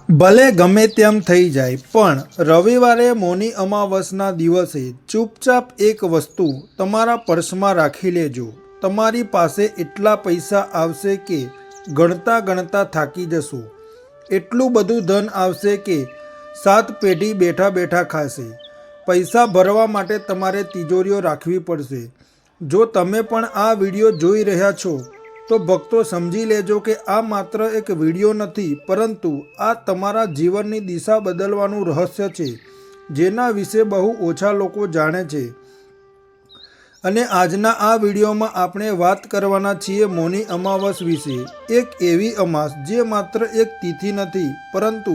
ભલે ગમે તેમ થઈ જાય પણ રવિવારે મૌની અમાવસના દિવસે ચૂપચાપ એક વસ્તુ તમારા પર્સમાં રાખી લેજો. તમારી પાસે એટલા પૈસા આવશે કે ગણતા ગણતા થાકી જશો. એટલું બધું ધન આવશે કે 7 પેઢી બેઠા બેઠા ખાશે. પૈસા ભરવા માટે તમારે તિજોરીઓ રાખવી પડશે. જો તમે પણ આ વિડીયો જોઈ રહ્યા છો તો ભક્તો સમજી લેજો કે આ માત્ર એક વિડીયો નથી, પરંતુ આ તમારા જીવનની દિશા બદલવાનું રહસ્ય છે, જેના વિશે બહુ ઓછા લોકો જાણે છે. અને આજના આ વિડીયોમાં આપણે વાત કરવાના છીએ મૌની અમાવસ વિશે. એક એવી અમાસ જે માત્ર એક તિથિ નથી, પરંતુ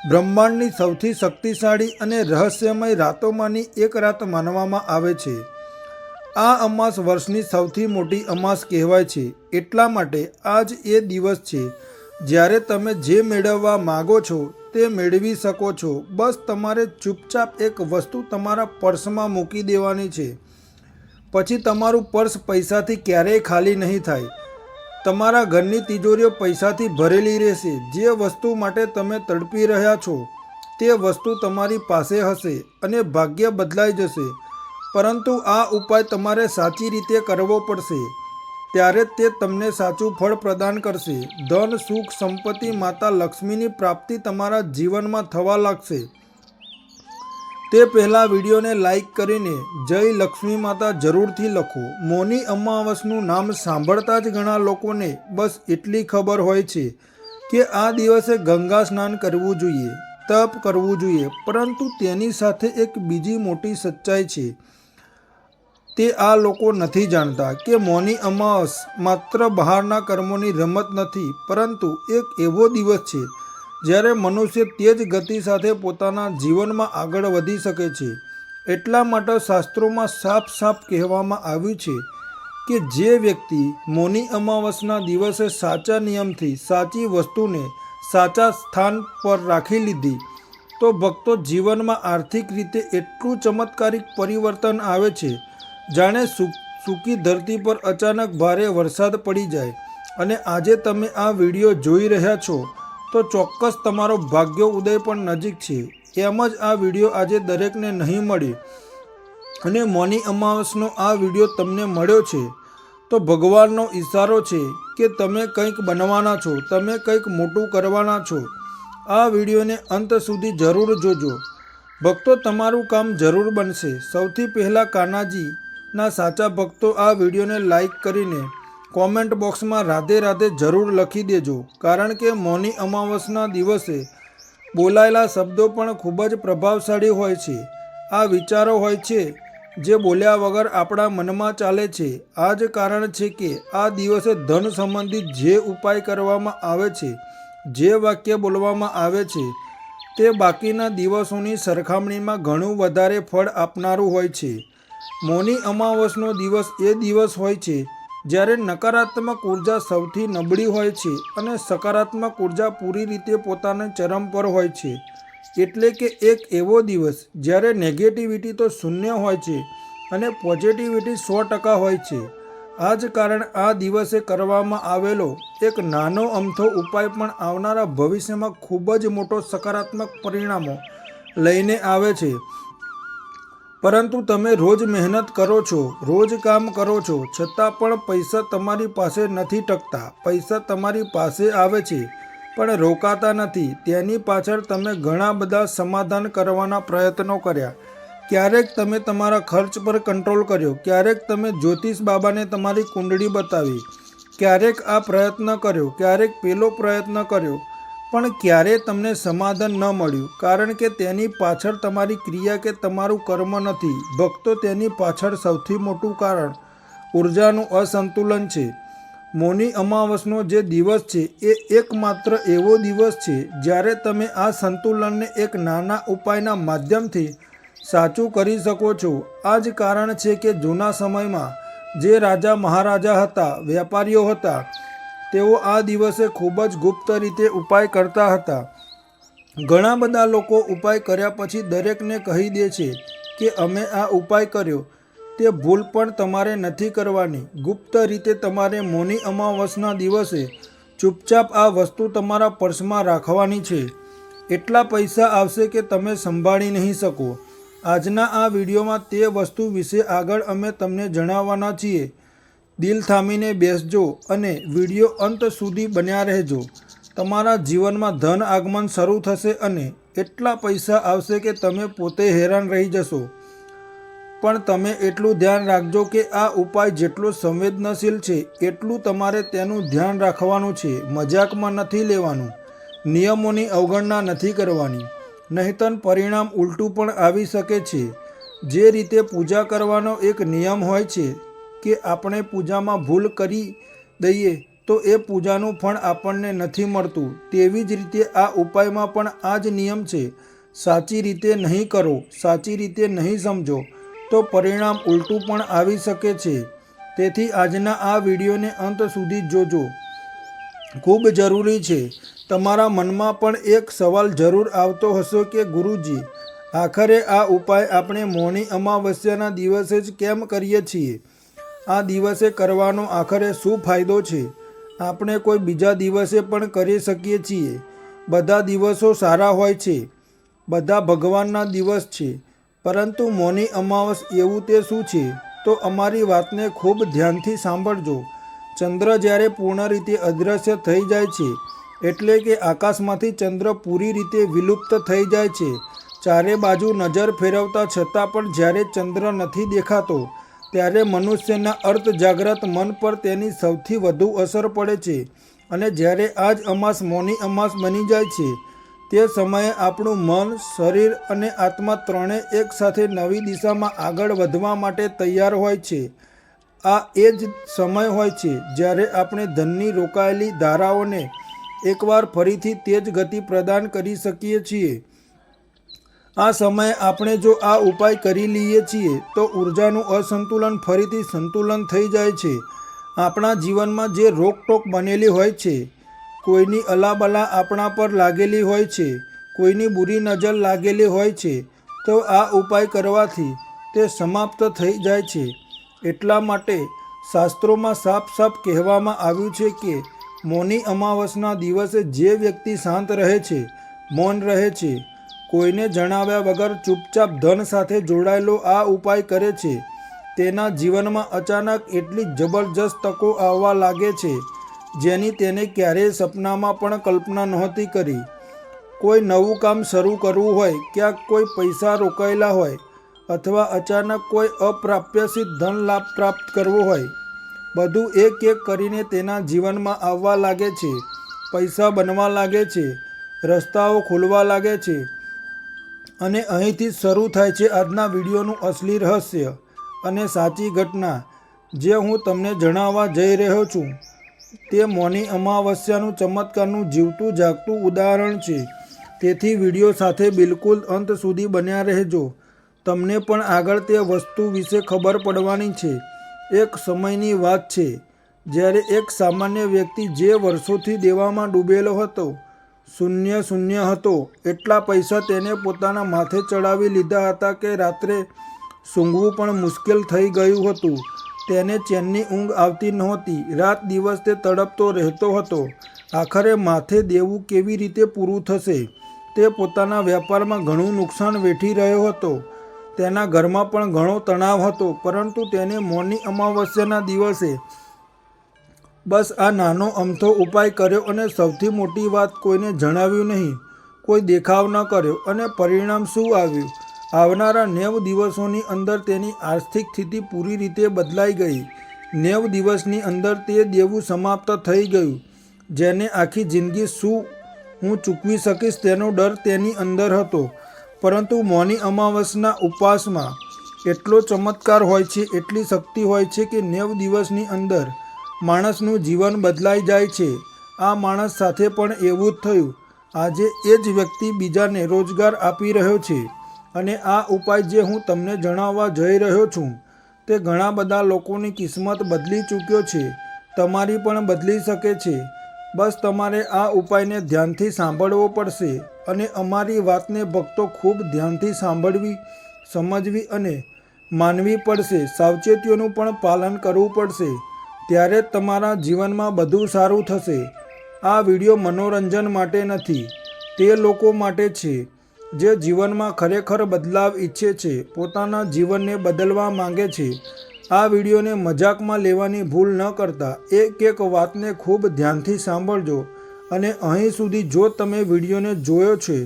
બ્રહ્માંડની સૌથી શક્તિશાળી અને રહસ્યમય રાતોમાંની એક રાત માનવામાં આવે છે. આ અમાસ વર્ષની સૌથી મોટી અમાસ કહેવાય છે, એટલા માટે આજ એ દિવસ છે જ્યારે તમે જે મેળવવા માગો છો તે મેળવી શકો છો. બસ તમારે ચૂપચાપ એક વસ્તુ તમારા પર્સમાં મૂકી દેવાની છે. પછી તમારું પર્સ પૈસાથી ક્યારેય ખાલી નહીં થાય. તમારા ઘરની તિજોરીઓ પૈસાથી ભરેલી રહેશે. જે વસ્તુ માટે તમે તડપી રહ્યા છો તે વસ્તુ તમારી પાસે હશે અને ભાગ્ય બદલાઈ જશે. પરંતુ આ ઉપાય તમારે સાચી રીતે કરવો પડશે, ત્યારે તે તમને સાચું ફળ પ્રદાન કરશે. ધન, સુખ, સંપત્તિ, માતા લક્ષ્મીની પ્રાપ્તિ તમારા જીવનમાં થવા લાગશે. તે પહેલાં વિડીયોને લાઈક કરીને જય લક્ષ્મી માતા જરૂરથી લખો. મૌની અમાવસનું નામ સાંભળતા જ ઘણા લોકોને બસ એટલી ખબર હોય છે કે આ દિવસે ગંગા સ્નાન કરવું જોઈએ, તપ કરવું જોઈએ, પરંતુ તેની સાથે એક બીજી મોટી સચ્ચાઈ છે. તે આ લોકો નથી જાણતા કે મૌની અમાવસ માત્ર બહારના કર્મોની રમત નથી, પરંતુ એક એવો દિવસ છે જ્યારે મનુષ્ય તેજ ગતિ સાથે પોતાના જીવનમાં આગળ વધી શકે છે. એટલા માટે શાસ્ત્રોમાં સાફ સાફ કહેવામાં આવ્યું છે કે જે વ્યક્તિ મૌની અમાવસના દિવસે સાચા નિયમથી સાચી વસ્તુને સાચા સ્થાન પર રાખી લીધી, તો ભક્તો જીવનમાં આર્થિક રીતે એટલું ચમત્કારિક પરિવર્તન આવે છે જાણે સૂકી ધરતી પર અચાનક ભારે વરસાદ પડી જાય. અને આજે તમે આ વિડીયો જોઈ રહ્યા છો તો ચોક્કસ તમારો ભાગ્ય ઉદય પણ નજીક છે. એમ જ આ વિડીયો આજે દરેકને નહીં મળે, અને મૌની અમાવસનો આ વિડીયો તમને મળ્યો છે તો ભગવાનનો ઈશારો છે કે તમે કંઈક બનવાના છો, તમે કંઈક મોટું કરવાના છો. આ વિડીયોને અંત સુધી જરૂર જોજો ભક્તો, તમારું કામ જરૂર બનશે. સૌથી પહેલાં કાનાજી ના સાચા ભક્તો આ વિડીયોને લાઈક કરીને કોમેન્ટ બોક્સમાં રાધે રાધે જરૂર લખી દેજો, કારણ કે મૌની અમાવસના દિવસે બોલાયેલા શબ્દો પણ ખૂબ જ પ્રભાવશાળી હોય છે. આ વિચારો હોય છે જે બોલ્યા વગર આપણા મનમાં ચાલે છે. આ જ કારણ છે કે આ દિવસે ધન સંબંધિત જે ઉપાય કરવામાં આવે છે, જે વાક્ય બોલવામાં આવે છે, તે બાકીના દિવસોની સરખામણીમાં ઘણું વધારે ફળ આપનારું હોય છે. મૌની અમાવસનો દિવસ એ દિવસ હોય છે જ્યારે નકારાત્મક ઉર્જા સૌથી નબળી હોય છે અને સકારાત્મક ઉર્જા પૂરી રીતે પોતાના ચરમ પર હોય છે. એટલે કે એક એવો દિવસ જ્યારે નેગેટિવિટી તો શૂન્ય હોય છે અને પોઝિટિવિટી 100% હોય છે. આ જ કારણ આ દિવસે કરવામાં આવેલો એક નાનો અમથો ઉપાય પણ આવનારા ભવિષ્યમાં ખૂબ જ મોટો સકારાત્મક પરિણામો લઈને આવે છે. પરંતુ તમે રોજ મહેનત કરો છો, રોજ કામ કરો છો, છતાં પણ પૈસા તમારી પાસે નથી ટકતા. પૈસા તમારી પાસે આવે છે પણ રોકાતા નથી. તેની પાછળ તમે ઘણા બધા સમાધાન કરવાના પ્રયત્નો કર્યા. ક્યારેક તમે તમારા ખર્ચ પર કંટ્રોલ કર્યો, ક્યારેક તમે જ્યોતિષ બાબાને તમારી કુંડળી બતાવી, ક્યારેક આ પ્રયત્ન કર્યો, ક્યારેક પેલો પ્રયત્ન કર્યો, પણ ક્યારેય તમને સમાધાન ન મળ્યું, કારણ કે તેની પાછળ તમારી ક્રિયા કે તમારું કર્મ નથી ભક્તો. તેની પાછળ સૌથી મોટું કારણ ઉર્જાનું અસંતુલન છે. મૌની અમાવસનો જે દિવસ છે એ એકમાત્ર એવો દિવસ છે જ્યારે તમે આ સંતુલનને એક નાના ઉપાયના માધ્યમથી સાચું કરી શકો છો. આ જ કારણ છે કે જૂના સમયમાં જે રાજા મહારાજા હતા, વેપારીઓ હતા, તેઓ આ દિવસે ખૂબ જ ગુપ્ત રીતે ઉપાય કરતા હતા. ઘણા બધા લોકો ઉપાય કર્યા પછી દરેકને કહી દે છે કે અમે આ ઉપાય કર્યો. તે ભૂલ પણ તમારે નથી કરવાની. ગુપ્ત રીતે તમારે મૌની અમાવસના દિવસે ચૂપચાપ આ વસ્તુ તમારા પર્સમાં રાખવાની છે. એટલા પૈસા આવશે કે તમે સંભાળી નહીં શકો. આજના આ વિડીયોમાં તે વસ્તુ વિશે આગળ અમે તમને જણાવવાના છીએ. દિલ થામીને બેસજો અને વિડીયો અંત સુધી બન્યા રહેજો. તમારા જીવનમાં ધન આગમન શરૂ થશે અને એટલા પૈસા આવશે કે તમે પોતે હેરાન રહી જશો. પણ તમે એટલું ધ્યાન રાખજો કે આ ઉપાય જેટલો સંવેદનશીલ છે એટલું તમારે તેનું ધ્યાન રાખવાનું છે. મજાકમાં નથી લેવાનું. નિયમોની અવગણના નથી કરવાની, નહીંતર પરિણામ ઉલટું પણ આવી શકે છે. જે રીતે પૂજા કરવાનો એક નિયમ હોય છે કે આપણે પૂજામાં ભૂલ કરી દઈએ તો એ પૂજાનું ફળ આપણને નથી મળતું, તેવી જ રીતે આ ઉપાયમાં પણ આ જ નિયમ છે. સાચી રીતે નહીં કરો, સાચી રીતે નહીં સમજો તો પરિણામ ઉલટું પણ આવી શકે છે. તેથી આજના આ વિડીયોને અંત સુધી જોજો. ખૂબ જરૂરી છે. તમારા મનમાં પણ એક સવાલ જરૂર આવતો હશે કે ગુરુજી, આખરે આ ઉપાય આપણે મૌની અમાવસ્યાના દિવસે જ કેમ કરીએ છીએ? આ દિવસે કરવાનો આખરે શું ફાયદો છે? આપણે કોઈ બીજા દિવસે પણ કરી શકીએ છીએ. બધા દિવસો સારા હોય છે, બધા ભગવાનના દિવસ છે, પરંતુ મૌની અમાવસ એવું તે શું છે? તો અમારી વાતને ખૂબ ધ્યાનથી સાંભળજો. ચંદ્ર જ્યારે પૂર્ણ રીતે અદૃશ્ય થઈ જાય છે, એટલે કે આકાશમાંથી ચંદ્ર પૂરી રીતે વિલુપ્ત થઈ જાય છે. ચારે બાજુ નજર ફેરવતા છતાં પણ જ્યારે ચંદ્ર નથી દેખાતો, ત્યારે મનુષ્યના અર્ધ જાગ્રત મન પર તેની સૌથી વધુ અસર પડે છે. અને જ્યારે આ જ અમાસ મૌની અમાસ બની જાય છે, તે સમયે આપણું મન, શરીર અને આત્મા ત્રણે એકસાથે નવી દિશામાં આગળ વધવા માટે તૈયાર હોય છે. આ એ જ સમય હોય છે જ્યારે આપણે ધનની રોકાયેલી ધારાઓને એકવાર ફરીથી તેજ ગતિ પ્રદાન કરી શકીએ છીએ. આ સમયે આપણે જો આ ઉપાય કરી લઈએ છીએ તો ઉર્જાનું અસંતુલન ફરીથી સંતુલન થઈ જાય છે. આપણા જીવનમાં જે રોકટોક બનેલી હોય છે, કોઈની અલાબલા આપણા પર લાગેલી હોય છે, કોઈની બુરી નજર લાગેલી હોય છે, તો આ ઉપાય કરવાથી તે સમાપ્ત થઈ જાય છે. એટલા માટે શાસ્ત્રોમાં સાફ સાફ કહેવામાં આવ્યું છે કે મૌની અમાવસના દિવસે જે વ્યક્તિ શાંત રહે છે, મૌન રહે છે, કોઈને જણાવ્યા વગર ચૂપચાપ ધન સાથે જોડાયેલો આ ઉપાય કરે છે, તેના જીવનમાં અચાનક એટલી જબરજસ્ત તકો આવવા લાગે છે જેની તેને ક્યારેય સપનામાં પણ કલ્પના નહોતી કરી. કોઈ નવું કામ શરૂ કરવું હોય, ક્યાંક કોઈ પૈસા રોકાયેલા હોય, અથવા અચાનક કોઈ અપ્રાપ્યસિત ધન લાભ પ્રાપ્ત કરવો હોય, બધું એક એક કરીને તેના જીવનમાં આવવા લાગે છે. પૈસા બનવા લાગે છે, રસ્તાઓ ખુલવા લાગે છે. અને અહીંથી જ શરૂ થાય છે આજના વિડીયોનું અસલી રહસ્ય અને સાચી ઘટના, જે હું તમને જણાવવા જઈ રહ્યો છું. તે મૌની અમાવસ્યાનું ચમત્કારનું જીવતું જાગતું ઉદાહરણ છે. તેથી વિડીયો સાથે બિલકુલ અંત સુધી બન્યા રહેજો. તમને પણ આગળ તે વસ્તુ વિશે ખબર પડવાની છે. એક સમયની વાત છે જ્યારે એક સામાન્ય વ્યક્તિ જે વર્ષોથી દેવામાં ડૂબેલો હતો, શૂન્ય હતો. એટલા પૈસા તેને પોતાના માથે ચડાવી લીધા હતા કે રાત્રે સૂંઘવું પણ મુશ્કેલ થઈ ગયું હતું. તેને ચેનની ઊંઘ આવતી નહોતી. રાત દિવસ તે તડપતો રહેતો હતો. આખરે માથે દેવું કેવી રીતે પૂરું થશે? તે પોતાના વ્યાપારમાં ઘણું નુકસાન વેઠી રહ્યો હતો. તેના ઘરમાં પણ ઘણો તણાવ હતો. પરંતુ તેને મૌની અમાવસ્યાના દિવસે બસ આ નાનો અમથો ઉપાય કર્યો અને સૌથી મોટી વાત, કોઈને જણાવ્યું નહીં, કોઈ દેખાવ ન કર્યો. અને પરિણામ શું આવ્યું? આવનારા 90 દિવસોની અંદર તેની આર્થિક સ્થિતિ પૂરી રીતે બદલાઈ ગઈ. 90 દિવસની અંદર તે દેવું સમાપ્ત થઈ ગયું. જેને આખી જિંદગી શું હું ચૂકવી શકીશ તેનો ડર તેની અંદર હતો. પરંતુ મૌની અમાવસના ઉપવાસમાં એટલો ચમત્કાર હોય છે, એટલી શક્તિ હોય છે કે 90 દિવસની અંદર માણસનું જીવન બદલાઈ જાય છે. આ માણસ સાથે પણ એવું જ થયું. આજે એ જ વ્યક્તિ બીજાને રોજગાર આપી રહ્યો છે. અને આ ઉપાય જે હું તમને જણાવવા જઈ રહ્યો છું, તે ઘણા બધા લોકોની કિસ્મત બદલી ચૂક્યો છે. તમારી પણ બદલી શકે છે. બસ તમારે આ ઉપાયને ધ્યાનથી સાંભળવો પડશે અને અમારી વાતને ભક્તો ખૂબ ધ્યાનથી સાંભળવી, સમજવી અને માનવી પડશે. સાવચેતીઓનું પણ પાલન કરવું પડશે. ત્યારે જ તમારા જીવનમાં બધું સારું થશે. આ વિડીયો મનોરંજન માટે નથી, તે લોકો માટે છે જે જીવનમાં ખરેખર બદલાવ ઈચ્છે છે, પોતાના જીવનને બદલવા માંગે છે. આ વિડીયોને મજાકમાં લેવાની ભૂલ ન કરતા. એક વાતને ખૂબ ધ્યાનથી સાંભળજો અને અહીં સુધી જો તમે વિડીયોને જોયો છે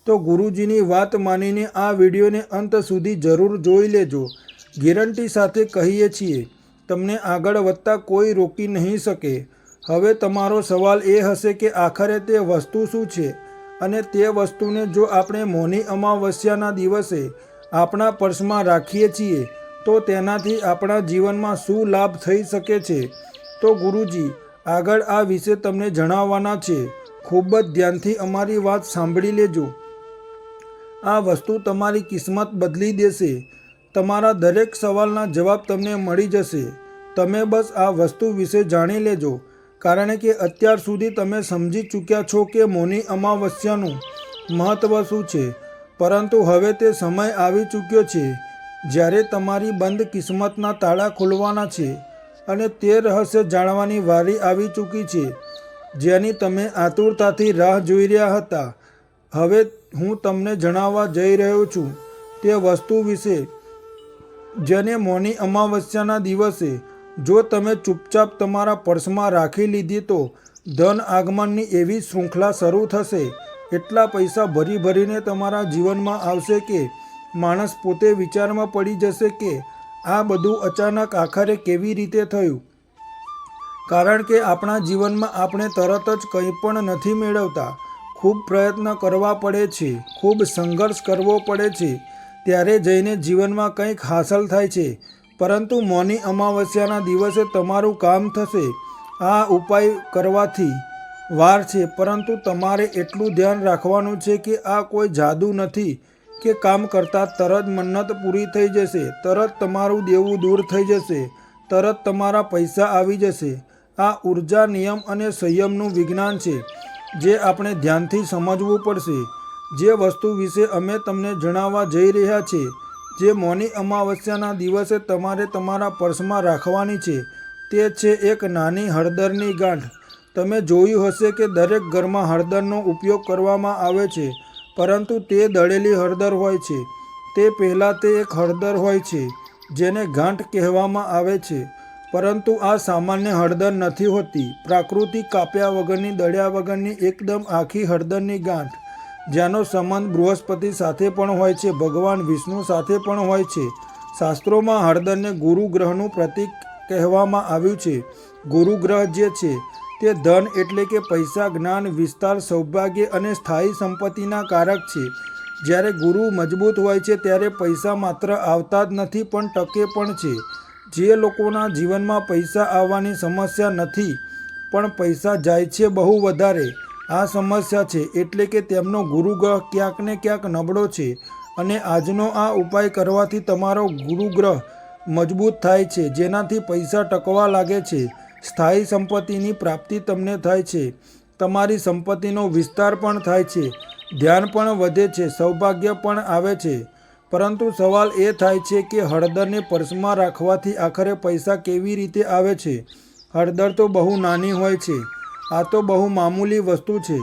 તો ગુરુજીની વાત માનીને આ વિડીયોને અંત સુધી જરૂર જોઈ લેજો. ગેરંટી સાથે કહીએ છીએ, તમને આગળ વધતા કોઈ રોકી નહીં શકે. હવે તમારો સવાલ એ હશે કે આખરે તે વસ્તુ શું છે અને તે વસ્તુને જો આપણે મૌની અમાવસ્યાના દિવસે આપણા પર્સમાં રાખીએ છીએ તો તેનાથી આપણા જીવનમાં શું લાભ થઈ શકે છે. તો ગુરુજી આગળ આ વિશે તમને જણાવવાના છે. ખૂબ જ ધ્યાનથી અમારી વાત સાંભળી લેજો. આ વસ્તુ તમારી કિસ્મત બદલી દેશે. તમારા દરેક સવાલના જવાબ તમને મળી જશે. તમે બસ આ વસ્તુ વિશે જાણી લેજો, કારણ કે અત્યાર સુધી તમે સમજી ચૂક્યા છો કે મૌની અમાવસ્યાનું મહત્ત્વ શું છે. પરંતુ હવે તે સમય આવી ચૂક્યો છે જ્યારે તમારી બંધ કિસ્મતના તાળા ખોલવાના છે અને તે રહસ્ય જાણવાની વારી આવી ચૂકી છે જેની તમે આતુરતાથી રાહ જોઈ રહ્યા હતા. હવે હું તમને જણાવવા જઈ રહ્યો છું તે વસ્તુ વિશે જેને મૌની અમાવસ્યાના દિવસે જો તમે ચૂપચાપ તમારા પર્સમાં રાખી લીધી તો ધન આગમનની એવી શૃંખલા શરૂ થશે. એટલા પૈસા ભરી ભરીને તમારા જીવનમાં આવશે કે માણસ પોતે વિચારમાં પડી જશે કે આ બધું અચાનક આખરે કેવી રીતે થયું. કારણ કે આપણા જીવનમાં આપણે તરત જ કંઈ પણ નથી મેળવતા. ખૂબ પ્રયત્ન કરવા પડે છે, ખૂબ સંઘર્ષ કરવો પડે છે, ત્યારે જઈને જીવનમાં કંઈક હાંસલ થાય છે. પરંતુ મૌની અમાવસ્યાના દિવસે તમારું કામ થશે. આ ઉપાય કરવાથી વાર છે, પરંતુ તમારે એટલું ધ્યાન રાખવાનું છે કે આ કોઈ જાદુ નથી કે કામ કરતાં તરત મન્નત પૂરી થઈ જશે, તરત તમારું દેવું દૂર થઈ જશે, તરત તમારા પૈસા આવી જશે. આ ઉર્જા, નિયમ અને સંયમનું વિજ્ઞાન છે જે આપણે ધ્યાનથી સમજવું પડશે. જે વસ્તુ વિશે અમે તમને જણાવવા જઈ રહ્યા છે, જે મૌની અમાવસ્યાના દિવસે તમારે તમારા પર્સમાં રાખવાની છે, તે છે એક નાની હળદરની ગાંઠ. તમે જોયું હશે કે દરેક ઘરમાં હળદરનો ઉપયોગ કરવામાં આવે છે, પરંતુ તે દળેલી હળદર હોય છે. તે પહેલાં તે એક હળદર હોય છે જેને ગાંઠ કહેવામાં આવે છે. પરંતુ આ સામાન્ય હળદર નથી હોતી. પ્રાકૃતિક કાપ્યા વગરની, દળ્યા વગરની એકદમ આખી હળદરની ગાંઠ, જેનો સંબંધ બૃહસ્પતિ સાથે પણ હોય છે, ભગવાન વિષ્ણુ સાથે પણ હોય છે. શાસ્ત્રોમાં હળદરને ગુરુ ગ્રહનું પ્રતીક કહેવામાં આવ્યું છે. ગુરુ ગ્રહ જે છે તે ધન એટલે કે પૈસા, જ્ઞાન, વિસ્તાર, સૌભાગ્ય અને સ્થાયી સંપત્તિના કારક છે. જ્યારે ગુરુ મજબૂત હોય છે ત્યારે પૈસા માત્ર આવતા જ નથી પણ ટકે પણ છે. જે લોકોના જીવનમાં પૈસા આવવાની સમસ્યા નથી પણ પૈસા જાય છે બહુ વધારે, આ સમસ્યા છે. એટલે કે તેમનો ગુરુ ગ્રહ ક્યાંક ને ક્યાંક નબળો છે. અને આજનો આ ઉપાય કરવાથી તમારો ગુરુ ગ્રહ મજબૂત થાય છે, જેનાથી પૈસા ટકવા લાગે છે. સ્થાયી સંપત્તિની પ્રાપ્તિ તમને થાય છે. તમારી સંપત્તિનો વિસ્તાર પણ થાય છે, ધ્યાન પણ વધે છે, સૌભાગ્ય પણ આવે છે. પરંતુ સવાલ એ થાય છે કે હળદરને પર્સમાં રાખવાથી આખરે પૈસા કેવી રીતે આવે છે. હળદર તો બહુ નાની હોય છે. આ તો બહુ મામૂલી વસ્તુ છે.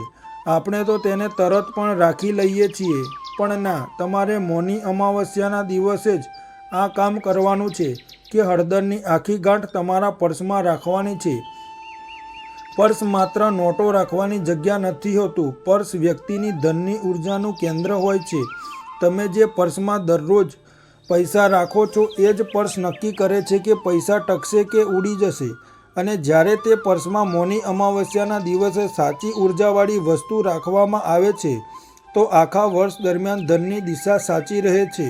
આપણે તો તેને તરત પણ રાખી લઈએ છીએ. પણ ના, તમારે મૌની અમાવસ્યાના દિવસે જ આ કામ કરવાનું છે કે હળદરની આખી ગાંઠ તમારા પર્સમાં રાખવાની છે. પર્સ માત્ર નોટો રાખવાની જગ્યા નથી હોતું. પર્સ વ્યક્તિની ધનની ઉર્જાનું કેન્દ્ર હોય છે. તમે જે પર્સમાં દરરોજ પૈસા રાખો છો એ જ પર્સ નક્કી કરે છે કે પૈસા ટકશે કે ઉડી જશે. અને જ્યારે તે પર્સમાં મૌની અમાવસ્યાના દિવસે સાચી ઉર્જાવાળી વસ્તુ રાખવામાં આવે છે તો આખા વર્ષ દરમિયાન ધનની દિશા સાચી રહે છે.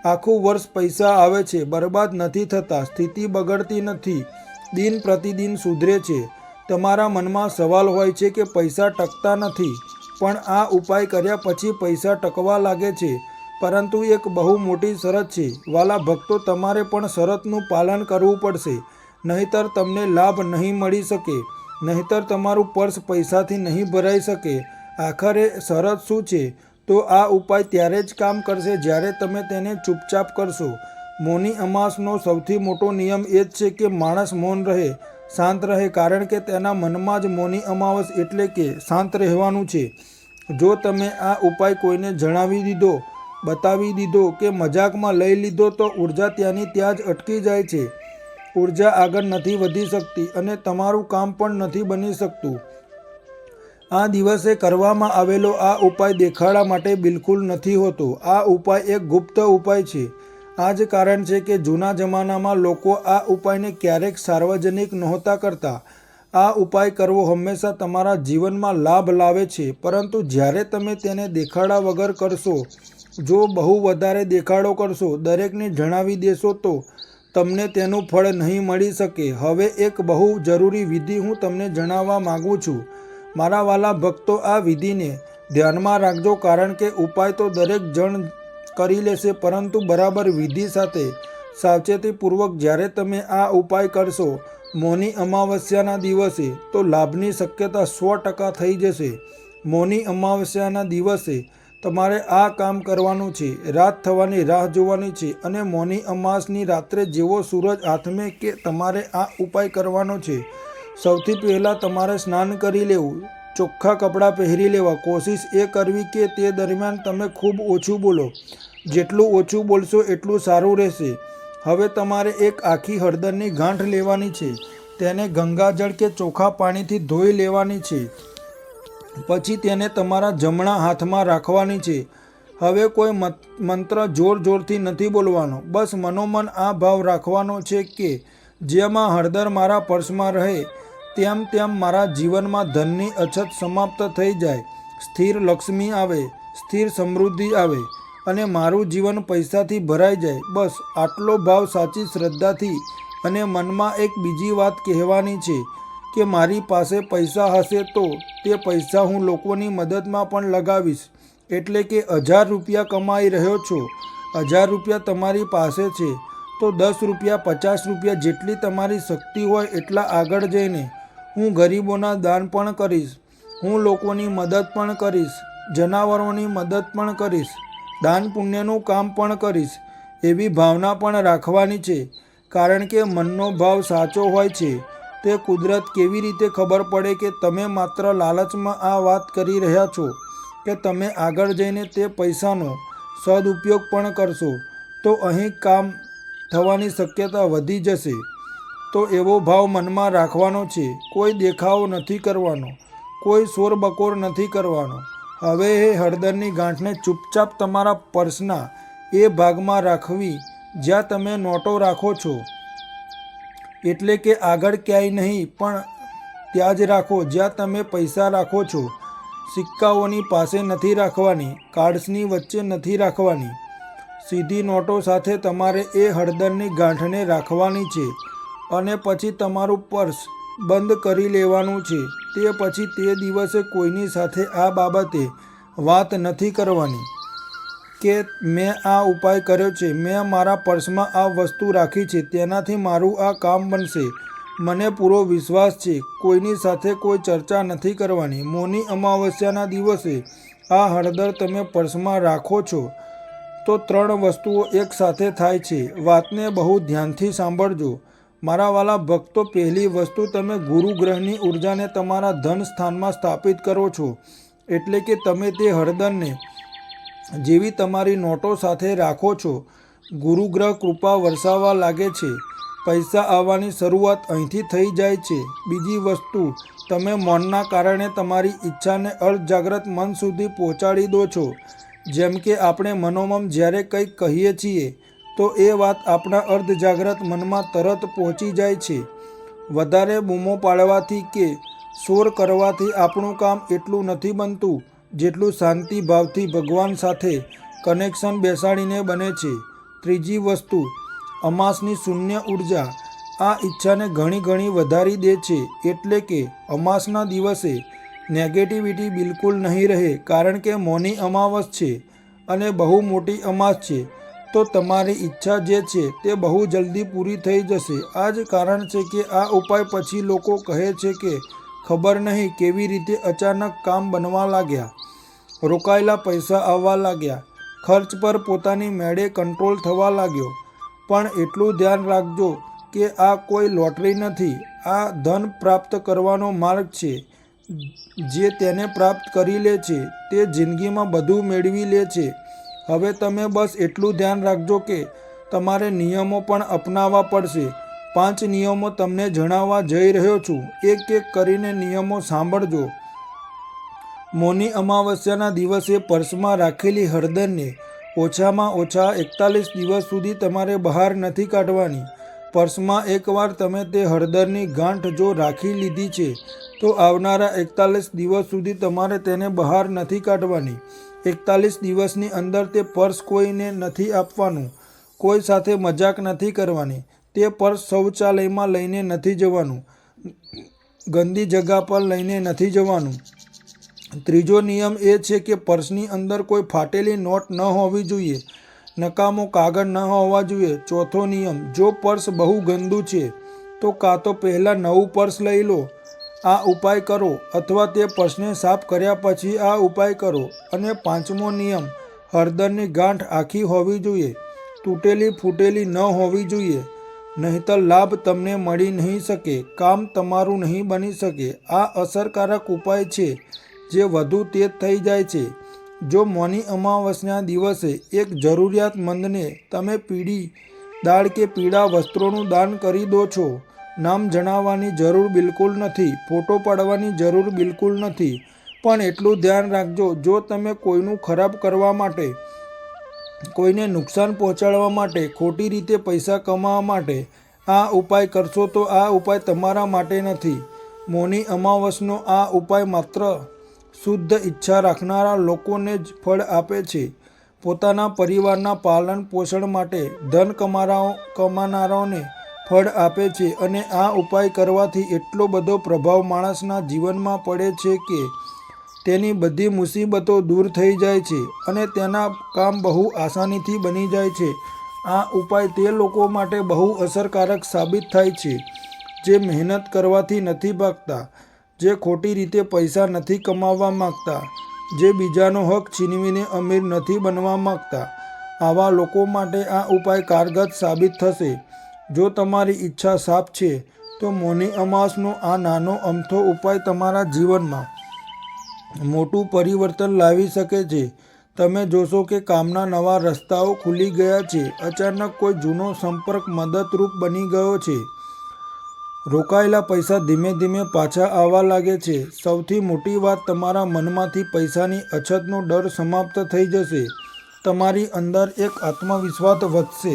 આખું વર્ષ પૈસા આવે છે, બરબાદ નથી થતા, સ્થિતિ બગડતી નથી, દિન પ્રતિદિન સુધરે છે. તમારા મનમાં સવાલ હોય છે કે પૈસા ટકતા નથી, પણ આ ઉપાય કર્યા પછી પૈસા ટકવા લાગે છે. પરંતુ એક બહુ મોટી શરત છે. વાલા ભક્તો, તમારે પણ શરતનું પાલન કરવું પડશે, નહીંતર તમને લાભ નહીં મળી શકે, નહીંતર તમારું પર્સ પૈસાથી નહીં ભરાઈ શકે. આખરે શરત શું છે? તો આ ઉપાય ત્યારે જ કામ કરશે જ્યારે તમે તેને ચૂપચાપ કરશો. મૌની અમાસનો સૌથી મોટો નિયમ એ જ છે કે માણસ મૌન રહે, શાંત રહે, કારણ કે તેના મનમાં જ મૌની અમાવસ એટલે કે શાંત રહેવાનું છે. જો તમે આ ઉપાય કોઈને જણાવી દીધો, બતાવી દીધો કે મજાકમાં લઈ લીધો તો ઉર્જા ત્યાંની ત્યાં જ અટકી જાય છે. ઉર્જા આગળ નથી વધી શકતી અને તમારું કામ પણ નથી બની શકતું. આ દિવસે કરવામાં આવેલો આ ઉપાય દેખાડા માટે બિલકુલ નથી હોતો. આ ઉપાય એક ગુપ્ત ઉપાય છે. આ જ કારણ છે કે જૂના જમાનામાં લોકો આ ઉપાયને ક્યારેક સાર્વજનિક નહોતા કરતા. આ ઉપાય કરવો હંમેશા તમારા જીવનમાં લાભ લાવે છે, પરંતુ જ્યારે તમે તેને દેખાડા વગર કરશો, જો બહુ વધારે દેખાડો કરશો, દરેકને જણાવી દેશો તો તમને તેનું ફળ નહીં મળી શકે. હવે એક બહુ જરૂરી વિધિ હું તમને જણાવવા માગું છું. મારા વાલા ભક્તો, આ વિધિને ધ્યાનમાં રાખજો, કારણ કે ઉપાય તો દરેક જણ કરી લેશે, પરંતુ બરાબર વિધિ સાથે સાવચેતીપૂર્વક જ્યારે તમે આ ઉપાય કરશો મૌની અમાવસ્યાના દિવસે, તો લાભની શક્યતા 100% થઈ જશે. મૌની અમાવસ્યાના દિવસે તમારે આ કામ કરવાનું છે. રાત થવાની રાહ જોવાની છે અને મૌની અમાસની રાત્રે જેવો સૂરજ આથમે કે તમારે આ ઉપાય કરવાનો છે. સૌથી પહેલાં તમારે સ્નાન કરી લેવું, ચોખ્ખા કપડાં પહેરી લેવા. કોશિશ એ કરવી કે તે દરમિયાન તમે ખૂબ ઓછું બોલો. જેટલું ઓછું બોલશો એટલું સારું રહેશે. હવે તમારે એક આખી હળદરની ગાંઠ લેવાની છે. તેને ગંગાજળ કે ચોખ્ખા પાણીથી ધોઈ લેવાની છે. પછી તેને તમારા જમણા હાથમાં રાખવાની છે. હવે કોઈ મંત્ર જોર જોરથી નથી બોલવાનો. બસ મનોમન આ ભાવ રાખવાનો છે કે જેમાં હળદર મારા પર્સમાં રહે તેમ તેમ મારા જીવનમાં ધનની અછત સમાપ્ત થઈ જાય, સ્થિર લક્ષ્મી આવે, સ્થિર સમૃદ્ધિ આવે અને મારું જીવન પૈસાથી ભરાઈ જાય. બસ આટલો ભાવ સાચી શ્રદ્ધાથી અને મનમાં એક બીજી વાત કહેવાની છે કે મારી પાસે પૈસા હશે તો તે પૈસા હું લોકોની મદદમાં પણ લગાવીશ. એટલે કે 1000 રૂપિયા કમાઈ રહ્યો છો, 1000 રૂપિયા તમારી પાસે છે તો 10 રૂપિયા 50 રૂપિયા જેટલી તમારી શક્તિ હોય એટલા આગળ જઈને હું ગરીબોના દાન પણ કરીશ, હું લોકોની મદદ પણ કરીશ, જનાવરોની મદદ પણ કરીશ, દાન પુણ્યનું કામ પણ કરીશ. એવી ભાવના પણ રાખવાની છે, કારણ કે મનનો ભાવ સાચો હોય છે. તે કુદરત કેવી રીતે ખબર પડે કે તમે માત્ર લાલચમાં આ વાત કરી રહ્યા છો કે તમે આગળ જઈને તે પૈસાનો સદુપયોગ પણ કરશો, તો અહીં કામ થવાની શક્યતા વધી જશે. તો એવો ભાવ મનમાં રાખવાનો છે. કોઈ દેખાવો નથી કરવાનો, કોઈ શોરબકોર નથી કરવાનો. હવે એ હળદરની ગાંઠને ચૂપચાપ તમારા પર્સના એ ભાગમાં રાખવી જ્યાં તમે નોટો રાખો છો. એટલે કે આગળ ક્યાંય નહીં, પણ ત્યાં જ રાખો જ્યાં તમે પૈસા રાખો છો. સિક્કાઓની પાસે નથી રાખવાની, કાર્ડ્સની વચ્ચે નથી રાખવાની. સીધી નોટો સાથે તમારે એ હળદરની ગાંઠને રાખવાની છે અને પછી તમારું પર્સ બંધ કરી લેવાનું છે. તે પછી તે દિવસે કોઈની સાથે આ બાબતે વાત નથી કરવાની કે મેં આ ઉપાય કર્યો છે, મેં મારા પર્સમાં આ વસ્તુ રાખી છે, તેનાથી મારું આ કામ બનશે, મને પૂરો વિશ્વાસ છે. કોઈની સાથે કોઈ ચર્ચા નથી કરવાની. મૌની અમાવસ્યાના દિવસે આ હળદર તમે પર્સમાં રાખો છો તો 3 વસ્તુઓ એકસાથે થાય છે. વાતને બહુ ધ્યાનથી સાંભળજો મારા વાલા ભક્તો. પહેલી વસ્તુ, તમે ગુરુ ગ્રહની ઉર્જાને તમારા ધન સ્થાનમાં સ્થાપિત કરો છો. એટલે કે તમે તે હળદરને જેવી તમારી નોટો સાથે રાખો છો, ગુરુગ્રહ કૃપા વરસાવવા લાગે છે. પૈસા આવવાની શરૂઆત અહીંથી થઈ જાય છે. બીજી વસ્તુ, તમે મૌનના કારણે તમારી ઈચ્છાને અર્ધજાગ્રત મન સુધી પહોંચાડી દો છો. જેમ કે આપણે મનોમન જ્યારે કંઈક કહીએ છીએ તો એ વાત આપણા અર્ધજાગ્રત મનમાં તરત પહોંચી જાય છે. વધારે બૂમો પાડવાથી કે શોર કરવાથી આપણું કામ એટલું નથી બનતું જેટલું શાંતિ ભાવથી ભગવાન સાથે કનેક્શન બેસાડીને બને છે. ત્રીજી વસ્તુ, અમાસની શૂન્ય ઉર્જા આ ઈચ્છાને ઘણી વધારી દે છે. એટલે કે અમાસના દિવસે નેગેટિવિટી બિલકુલ નહીં રહે, કારણ કે મૌની અમાવસ છે અને બહુ મોટી અમાસ છે. તો તમારી ઈચ્છા જે છે તે બહુ જલ્દી પૂરી થઈ જશે. આ જ કારણ છે કે આ ઉપાય પછી લોકો કહે છે કે ખબર નહીં કેવી રીતે અચાનક કામ બનવા લાગ્યા, રોકાયેલા પૈસા આવવા લાગ્યા, ખર્ચ પર પોતાની મેળે કંટ્રોલ થવા લાગ્યો. પણ એટલું ધ્યાન રાખજો કે આ કોઈ લોટરી નથી, આ ધન પ્રાપ્ત કરવાનો માર્ગ છે. જે તેને પ્રાપ્ત કરી લે છે તે જિંદગીમાં બધું મેળવી લે છે. હવે તમે બસ એટલું ધ્યાન રાખજો કે તમારે નિયમો પણ અપનાવવા પડશે. 5 નિયમો તમને જણાવવા જઈ રહ્યો છું. એક એક કરીને નિયમો સાંભળજો. મૌની અમાવસ્યાના દિવસે પર્સમાં રાખેલી હળદરને ઓછામાં ઓછા 41 દિવસ સુધી તમારે બહાર નથી કાઢવાની. પર્સમાં એકવાર તમે તે હળદરની ગાંઠ જો રાખી લીધી છે તો આવનારા 41 દિવસ સુધી તમારે તેને બહાર નથી કાઢવાની. 41 દિવસની અંદર તે પર્સ કોઈને નથી આપવાનું. કોઈ સાથે મજાક નથી કરવાની. તે પર્સ શૌચાલયમાં લઈને નથી જવાનું. ગંદી જગ્યા પર લઈને નથી જવાનું. ત્રીજો નિયમ એ છે કે પર્સની અંદર કોઈ ફાટેલી નોટ ન હોવી જોઈએ. નકામો કાગળ ન હોવા જોઈએ. ચોથો નિયમ, જો પર્સ બહુ ગંદુ છે તો કાં તો પહેલાં નવું પર્સ લઈ લો, આ ઉપાય કરો, અથવા તે પર્સને સાફ કર્યા પછી આ ઉપાય કરો. અને 5મો નિયમ, હળદરની ગાંઠ આખી હોવી જોઈએ, તૂટેલી ફૂટેલી ન હોવી જોઈએ, નહીંતર લાભ તમને મળી નહીં શકે, કામ તમારું નહીં બની શકે. આ અસરકારક ઉપાય છે જે વધુ તેજ થઈ જાય છે. જો મૌની અમાવસ્યાના દિવસે એક જરૂરિયાતમંદને તમે પીળી દાળ કે પીળા વસ્ત્રોનું દાન કરી દો છો, નામ જણાવવાની જરૂર બિલકુલ નથી, ફોટો પાડવાની જરૂર બિલકુલ નથી, પણ એટલું ધ્યાન રાખજો, જો તમે કોઈનું ખરાબ કરવા માટે, કોઈને નુકસાન પહોંચાડવા માટે, ખોટી રીતે પૈસા કમાવા માટે આ ઉપાય કરશો તો આ ઉપાય તમારા માટે નથી. મૌની અમાવસનો આ ઉપાય માત્ર શુદ્ધ ઈચ્છા રાખનારા લોકોને જ ફળ આપે છે. પોતાના પરિવારના પાલન પોષણ માટે ધન કમાનારાઓને ફળ આપે છે. અને આ ઉપાય કરવાથી એટલો બધો પ્રભાવ માણસના જીવનમાં પડે છે કે તેની બધી મુસીબતો દૂર થઈ જાય છે અને તેના કામ બહુ આસાનીથી બની જાય છે. આ ઉપાય તે લોકો માટે બહુ અસરકારક સાબિત થાય છે જે મહેનત કરવાથી નથી ભાગતા, જે ખોટી રીતે પૈસા નથી કમાવવા માગતા, જે બીજાનો હક છીનવીને અમીર નથી બનવા માગતા. આવા લોકો માટે આ ઉપાય કારગર સાબિત થશે. જો તમારી ઈચ્છા સાફ છે તો મૌની અમાસનો આ નાનો અમથો ઉપાય તમારા જીવનમાં મોટું પરિવર્તન લાવી શકે છે. તમે જોશો કે કામના નવા રસ્તાઓ ખુલી ગયા છે. અચાનક કોઈ જૂનો સંપર્ક મદદરૂપ બની ગયો છે. રોકાયેલા પૈસા ધીમે ધીમે પાછા આવવા લાગે છે. સૌથી મોટી વાત, તમારા મનમાંથી પૈસાની અછતનો ડર સમાપ્ત થઈ જશે. તમારી અંદર એક આત્મવિશ્વાસ વધશે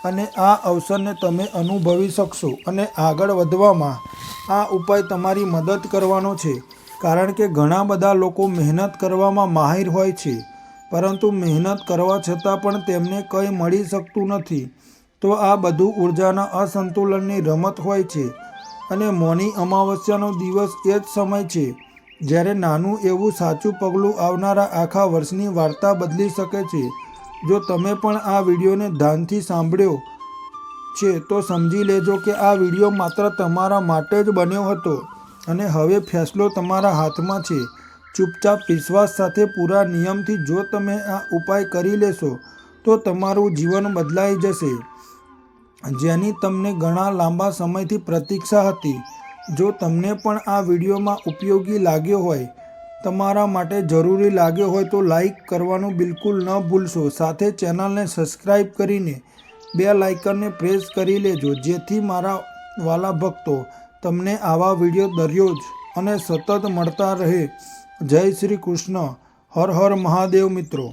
અને આ અવસરને તમે અનુભવી શકશો. અને આગળ વધવામાં આ ઉપાય તમારી મદદ કરવાનો છે, કારણ કે ઘણા બધા લોકો મહેનત કરવામાં માહિર હોય છે, પરંતુ મહેનત કરવા છતાં પણ તેમને કંઈ મળી શકતું નથી. તો આ બધું ઉર્જાના અસંતુલનની રમત હોય છે. અને મૌની અમાવસ્યાનો દિવસ એ જ સમય છે જ્યારે નાનું એવું સાચું પગલું આવનારા આખા વર્ષની વાર્તા બદલી શકે છે. જો તમે પણ આ વિડીયોને ધ્યાનથી સાંભળ્યો છે તો સમજી લેજો કે આ વિડીયો માત્ર તમારા માટે જ બન્યો હતો અને હવે ફેસલો તમારા હાથમાં છે. ચૂપચાપ વિશ્વાસ સાથે પૂરા નિયમથી જો તમે આ ઉપાય કરી લેશો તો તમારું જીવન બદલાઈ જશે, જેની તમને ઘણા લાંબા સમયથી પ્રતીક્ષા હતી. જો તમને પણ આ વિડીયોમાં ઉપયોગી લાગ્યો હોય, તમારા માટે જરૂરી લાગ્યો હોય તો લાઈક કરવાનું બિલકુલ ન ભૂલશો. સાથે ચેનલને સબસ્ક્રાઈબ કરીને બેલ આઇકનને પ્રેસ કરી લેજો, જેથી મારા વાલા ભક્તો તમને આવા વિડીયો દરરોજ અને સતત મળતા રહે. જય શ્રી કૃષ્ણ. હર હર મહાદેવ મિત્રો.